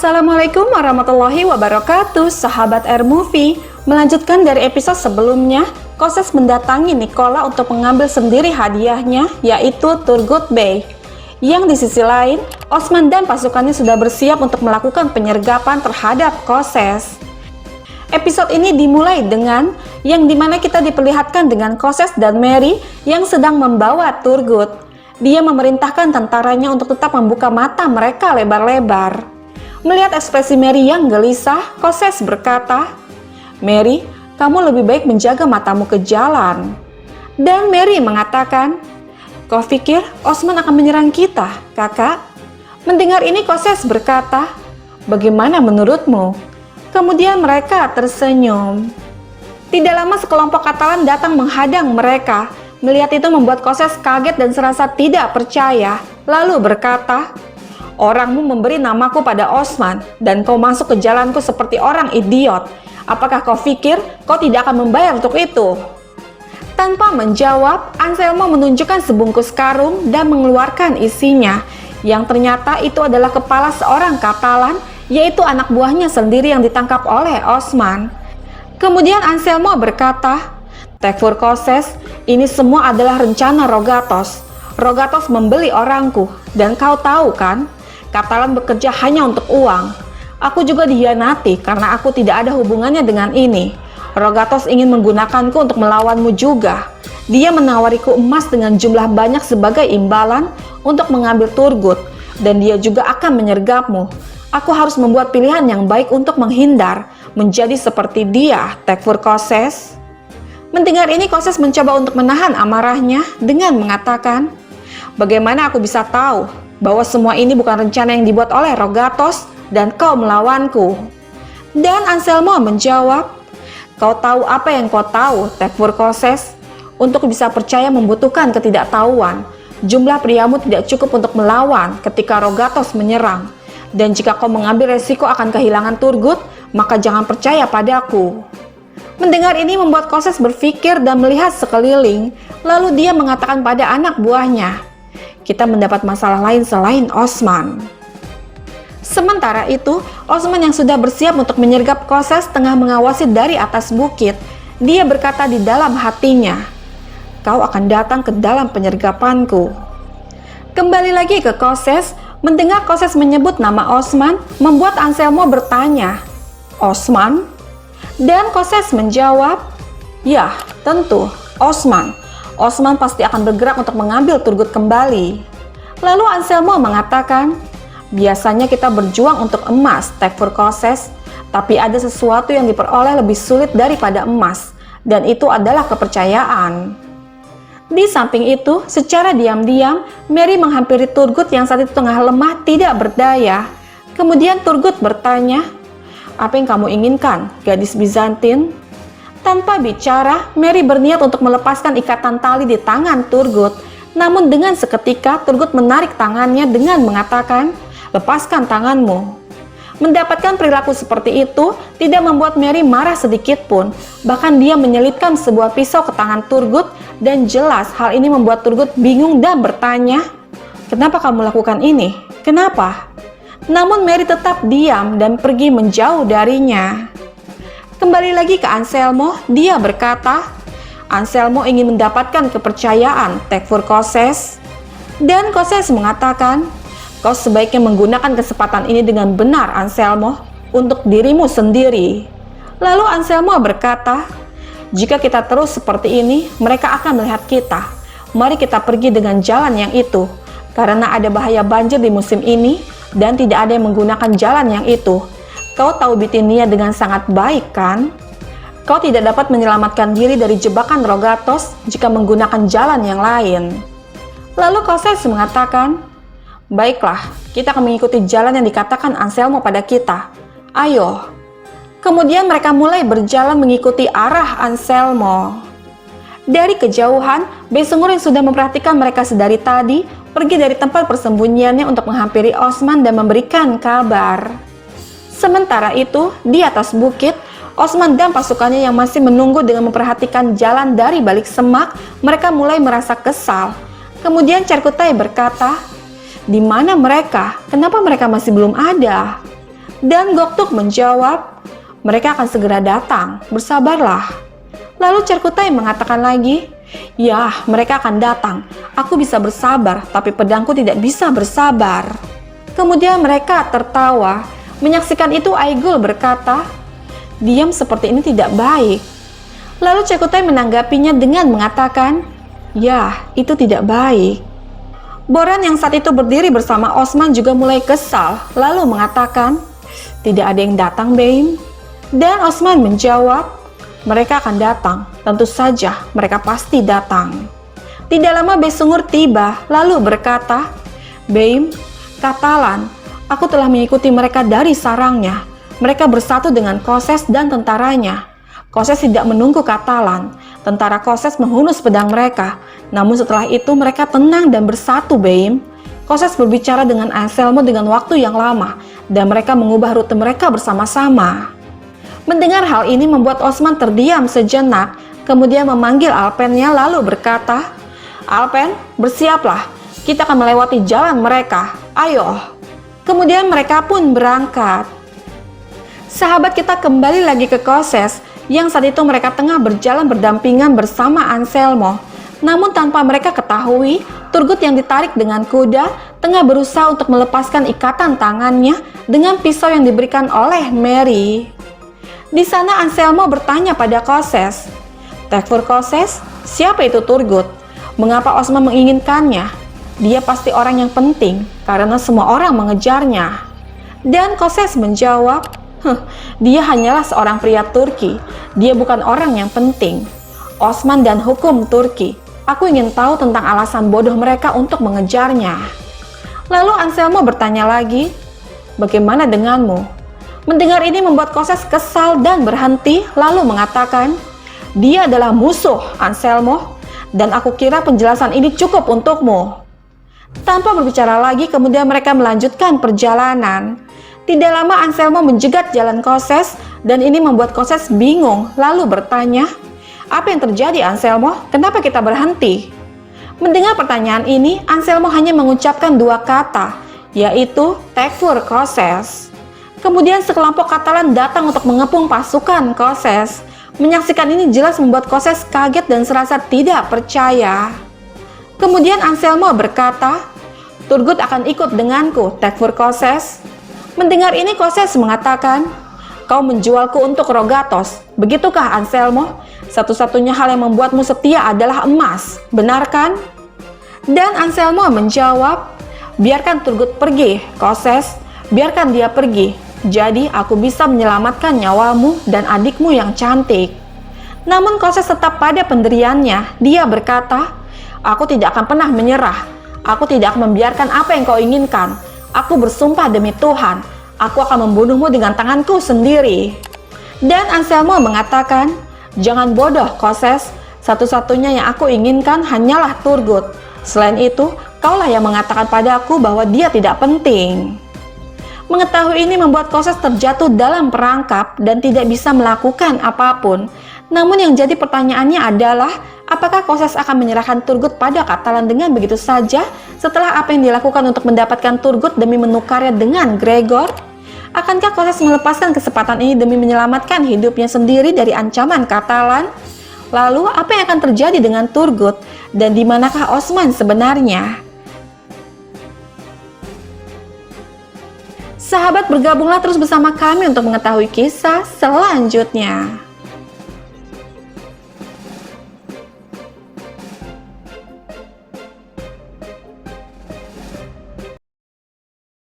Assalamualaikum warahmatullahi wabarakatuh, sahabat Air Movie. Melanjutkan dari episode sebelumnya, Koses mendatangi Nicola untuk mengambil sendiri hadiahnya, yaitu Turgut Bey. Yang di sisi lain, Osman dan pasukannya sudah bersiap untuk melakukan penyergapan terhadap Koses. Episode ini dimulai dengan yang dimana kita diperlihatkan dengan Koses dan Mary yang sedang membawa Turgut. Dia memerintahkan tentaranya untuk tetap membuka mata mereka lebar-lebar. Melihat ekspresi Mary yang gelisah, Koses berkata, "Mary, kamu lebih baik menjaga matamu ke jalan." Dan Mary mengatakan, "Kau pikir Osman akan menyerang kita, kakak?" Mendengar ini Koses berkata, "Bagaimana menurutmu?" Kemudian mereka tersenyum. Tidak lama sekelompok Katalan datang menghadang mereka. Melihat itu membuat Koses kaget dan serasa tidak percaya, lalu berkata, "Orangmu memberi namaku pada Osman, dan kau masuk ke jalanku seperti orang idiot. Apakah kau pikir kau tidak akan membayar untuk itu?" Tanpa menjawab, Anselmo menunjukkan sebungkus karung dan mengeluarkan isinya, yang ternyata itu adalah kepala seorang Katalan, yaitu anak buahnya sendiri yang ditangkap oleh Osman. Kemudian Anselmo berkata, "Tekfur Koses, ini semua adalah rencana Rogatos. Rogatos membeli orangku, dan kau tahu kan? Katalan bekerja hanya untuk uang. Aku juga dihianati karena aku tidak ada hubungannya dengan ini. Rogatos ingin menggunakanku untuk melawanmu juga. Dia menawariku emas dengan jumlah banyak sebagai imbalan untuk mengambil Turgut, dan dia juga akan menyergapmu. Aku harus membuat pilihan yang baik untuk menghindar menjadi seperti dia, Tekfur Koses." Mendengar ini Koses mencoba untuk menahan amarahnya dengan mengatakan, "Bagaimana aku bisa tahu bahwa semua ini bukan rencana yang dibuat oleh Rogatos dan kau melawanku?" Dan Anselmo menjawab, "Kau tahu apa yang kau tahu, Tekfur Koses? Untuk bisa percaya membutuhkan ketidaktahuan. Jumlah priamu tidak cukup untuk melawan ketika Rogatos menyerang. Dan jika kau mengambil resiko akan kehilangan Turgut, maka jangan percaya padaku." Mendengar ini membuat Koses berpikir dan melihat sekeliling, lalu dia mengatakan pada anak buahnya, "Kita mendapat masalah lain selain Osman." Sementara itu, Osman yang sudah bersiap untuk menyergap Koses tengah mengawasi dari atas bukit. Dia berkata di dalam hatinya, "Kau akan datang ke dalam penyergapanku." Kembali lagi ke Koses, mendengar Koses menyebut nama Osman, membuat Anselmo bertanya, "Osman?" Dan Koses menjawab, "Ya, tentu, Osman. Osman pasti akan bergerak untuk mengambil Turgut kembali." Lalu Anselmo mengatakan, "Biasanya kita berjuang untuk emas, Tekfur Koses, tapi ada sesuatu yang diperoleh lebih sulit daripada emas, dan itu adalah kepercayaan." Di samping itu, secara diam-diam, Mary menghampiri Turgut yang saat itu tengah lemah tidak berdaya. Kemudian Turgut bertanya, "Apa yang kamu inginkan, gadis Bizantin?" Tanpa bicara, Mary berniat untuk melepaskan ikatan tali di tangan Turgut. Namun dengan seketika, Turgut menarik tangannya dengan mengatakan, "Lepaskan tanganmu." Mendapatkan perilaku seperti itu tidak membuat Mary marah sedikit pun. Bahkan dia menyelipkan sebuah pisau ke tangan Turgut, dan jelas hal ini membuat Turgut bingung dan bertanya, "Kenapa kamu lakukan ini? Kenapa?" Namun Mary tetap diam dan pergi menjauh darinya. Kembali lagi ke Anselmo, dia berkata, "Anselmo ingin mendapatkan kepercayaan, Tekfur Koses." Dan Koses mengatakan, "Kau sebaiknya menggunakan kesempatan ini dengan benar, Anselmo, untuk dirimu sendiri." Lalu Anselmo berkata, "Jika kita terus seperti ini, mereka akan melihat kita. Mari kita pergi dengan jalan yang itu, karena ada bahaya banjir di musim ini, dan tidak ada yang menggunakan jalan yang itu. Kau tahu Bitinia dengan sangat baik, kan? Kau tidak dapat menyelamatkan diri dari jebakan Rogatos jika menggunakan jalan yang lain." Lalu Koses mengatakan, "Baiklah, kita akan mengikuti jalan yang dikatakan Anselmo pada kita. Ayo." Kemudian mereka mulai berjalan mengikuti arah Anselmo. Dari kejauhan, Besengur yang sudah memperhatikan mereka sedari tadi pergi dari tempat persembunyiannya untuk menghampiri Osman dan memberikan kabar. Sementara itu, di atas bukit, Osman dan pasukannya yang masih menunggu dengan memperhatikan jalan dari balik semak, mereka mulai merasa kesal. Kemudian Cerkutai berkata, "Di mana mereka? Kenapa mereka masih belum ada?" Dan Goktuk menjawab, mereka akan segera datang, bersabarlah. Lalu Cerkutai mengatakan lagi, ya, mereka akan datang. Aku bisa bersabar, tapi pedangku tidak bisa bersabar. Kemudian mereka tertawa. Menyaksikan itu Aigul berkata, diam seperti ini tidak baik. Lalu Cerkutai menanggapinya dengan mengatakan, ya, itu tidak baik. Boran yang saat itu berdiri bersama Osman juga mulai kesal, lalu mengatakan, tidak ada yang datang, Beim. Dan Osman menjawab, mereka akan datang, tentu saja mereka pasti datang. Tidak lama Besungur tiba, lalu berkata, Beim, Katalan, aku telah mengikuti mereka dari sarangnya. Mereka bersatu dengan Koses dan tentaranya. Koses tidak menunggu Katalan. Tentara Koses menghunus pedang mereka. Namun setelah itu mereka tenang dan bersatu, Beim. Koses berbicara dengan Anselmo dengan waktu yang lama, dan mereka mengubah rute mereka bersama-sama. Mendengar hal ini membuat Osman terdiam sejenak, kemudian memanggil Alpennya lalu berkata, Alpen, bersiaplah, kita akan melewati jalan mereka, ayo. Kemudian mereka pun berangkat. Sahabat kita kembali lagi ke Koses, yang saat itu mereka tengah berjalan berdampingan bersama Anselmo. Namun tanpa mereka ketahui, Turgut yang ditarik dengan kuda tengah berusaha untuk melepaskan ikatan tangannya dengan pisau yang diberikan oleh Mary. Di sana Anselmo bertanya pada Koses, Tekfur Koses, siapa itu Turgut? Mengapa Osman menginginkannya? Dia pasti orang yang penting, karena semua orang mengejarnya. Dan Koses menjawab, dia hanyalah seorang pria Turki, dia bukan orang yang penting. Osman dan hukum Turki, aku ingin tahu tentang alasan bodoh mereka untuk mengejarnya. Lalu Anselmo bertanya lagi, bagaimana denganmu? Mendengar ini membuat Koses kesal dan berhenti, lalu mengatakan, dia adalah musuh, Anselmo, dan aku kira penjelasan ini cukup untukmu. Tanpa berbicara lagi, kemudian mereka melanjutkan perjalanan. Tidak lama Anselmo menjegat jalan Koses, dan ini membuat Koses bingung, lalu bertanya, apa yang terjadi Anselmo? Kenapa kita berhenti? Mendengar pertanyaan ini, Anselmo hanya mengucapkan dua kata, yaitu Tekfur Koses. Kemudian sekelompok Katalan datang untuk mengepung pasukan Koses. Menyaksikan ini jelas membuat Koses kaget dan serasa tidak percaya. Kemudian Anselmo berkata, Turgut akan ikut denganku, Tekfur Koses. Mendengar ini Koses mengatakan, kau menjualku untuk Rogatos, begitukah Anselmo? Satu-satunya hal yang membuatmu setia adalah emas, benar kan? Dan Anselmo menjawab, biarkan Turgut pergi, Koses, biarkan dia pergi. Jadi aku bisa menyelamatkan nyawamu dan adikmu yang cantik. Namun Koses tetap pada pendiriannya. Dia berkata, aku tidak akan pernah menyerah. Aku tidak akan membiarkan apa yang kau inginkan. Aku bersumpah demi Tuhan, aku akan membunuhmu dengan tanganku sendiri. Dan Anselmo mengatakan, jangan bodoh Koses, satu-satunya yang aku inginkan hanyalah Turgut. Selain itu, kaulah yang mengatakan padaku bahwa dia tidak penting. Mengetahui ini membuat Koses terjatuh dalam perangkap dan tidak bisa melakukan apapun. Namun yang jadi pertanyaannya adalah, apakah Koses akan menyerahkan Turgut pada Katalan dengan begitu saja setelah apa yang dilakukan untuk mendapatkan Turgut demi menukarnya dengan Gregor? Akankah Koses melepaskan kesempatan ini demi menyelamatkan hidupnya sendiri dari ancaman Katalan? Lalu apa yang akan terjadi dengan Turgut dan di manakah Osman sebenarnya? Sahabat, bergabunglah terus bersama kami untuk mengetahui kisah selanjutnya.